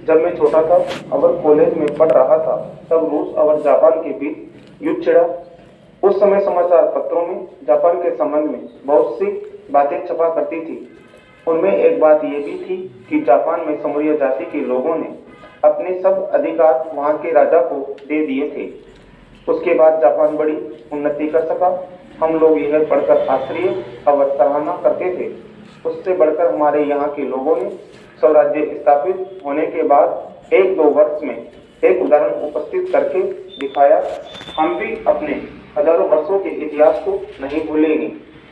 जब मैं छोटा था और कॉलेज में पढ़ रहा था तब रूस और जापान के बीच युद्ध छिड़ा। उस समय समाचार पत्रों में जापान के संबंध में बहुत सी बातें छपा करती थी। उनमें एक बात यह भी थी कि जापान में समूरी जाति के लोगों ने अपने सब अधिकार वहां के राजा को दे दिए थे। उसके बाद जापान बड़ी उन्नति कर सका। हम लोग यह पढ़कर आश्चर्य और सराहना करते थे। उससे बढ़कर हमारे यहाँ के लोगों ने स्वराज्य स्थापित होने के बाद 1-2 वर्ष में एक उदाहरण उपस्थित करके दिखाया। हम भी अपने हजारों वर्षों के इतिहास को नहीं भूलेंगे।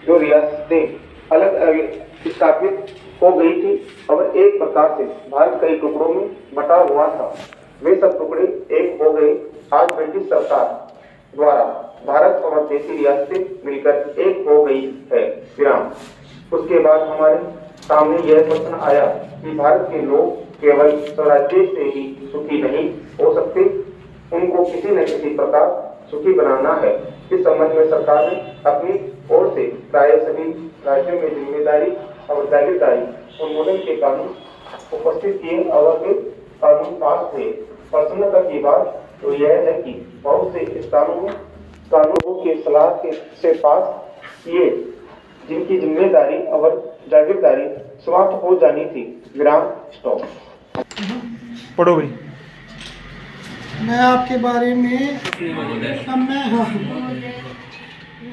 जो रियासतें अलग अलग स्थापित हो गई थी और एक प्रकार से भारत कई टुकड़ों में बटा हुआ था, वे सब टुकड़े एक हो गए। आज ब्रिटिश सरकार द्वारा भारत और देशी रियासतें मिलकर एक हो गई है। विराम। उसके बाद हमारे सामने यह प्रश्न आया कि भारत के लोग केवल स्वराज्य से ही सुखी नहीं हो सकते, उनको किसी न किसी प्रकार सुखी बनाना है। इस संबंध में सरकार ने अपनी ओर से प्राय सभी राज्यों में जिम्मेदारी और जागीरदारी उन्मूलन के कानून उपस्थित किए और वे कानून पास थे। प्रसन्नता की बात तो यह है कि बहुत से स्थानों में कानूनों के सलाह से पास किए जिनकी जिम्मेदारी और जागीरदारी समाप्त हो जानी थी। विराम। स्टॉप। पढ़ो भाई। मैं आपके बारे में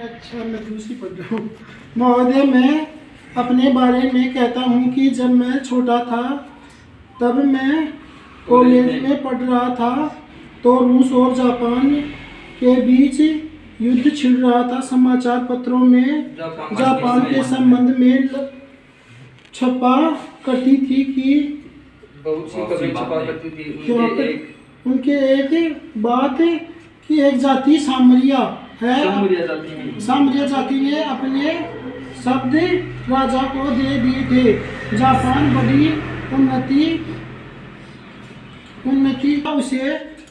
अच्छा मैं दूसरी पढ़ रहा हूँ। महोदय, मैं अपने बारे में कहता हूँ कि जब मैं छोटा था तब मैं कॉलेज में पढ़ रहा था तो रूस और जापान के बीच युद्ध छिड़ रहा था। समाचार पत्रों में जापान के संबंध में छपा करती थी कि बहुत सी खबरें छपा करती थी। उनके एक बात की एक जाति सामरिया है। सामरिया जाति ने अपने शब्द राजा को दे दिए थे। जापान बड़ी उन्नति उसे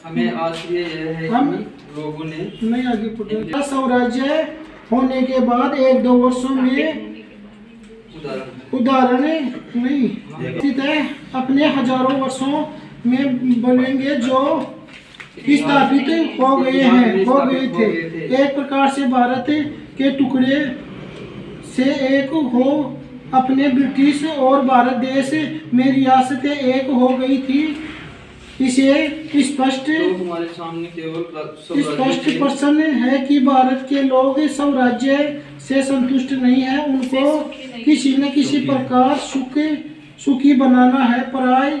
हमें आश्चर्य यह है हम कि लोगों ने नहीं आगे पढ़ा। स्वराज्य होने के बाद 1-2 वर्षों में उदाहरण नहीं स्थित है। अपने हजारों वर्षों में बनेंगे जो स्थापित हो गए थे। एक प्रकार से भारत के टुकड़े से एक हो अपने ब्रिटिश और भारत देश में रियासतें एक हो गई थी। इसे स्पष्ट प्रश्न है कि भारत के लोग स्वराज्य से संतुष्ट नहीं है। उनको किसी न किसी प्रकार सुखी बनाना है। पराय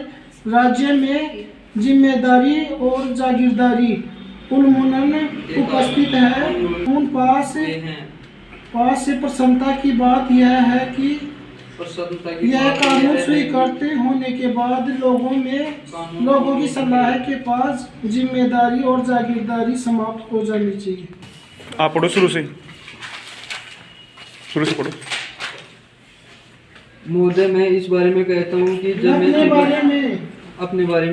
राज्य में जिम्मेदारी और जागीरदारी उन्मूलन उपस्थित है। उन पास से प्रसन्नता की बात यह है कि यह कानून स्वीकारते होने के बाद लोगों की सलाह के पास जिम्मेदारी और जागीरदारी समाप्त हो जानी चाहिए। आप पढ़ो शुरू से पढ़ो। महोदय, मैं इस बारे में कहता हूँ कि जब मैं अपने बारे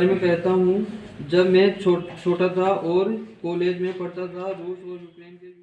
में कहता हूँ जब मैं छोटा था और कॉलेज में पढ़ता था, रूस और यूक्रेन के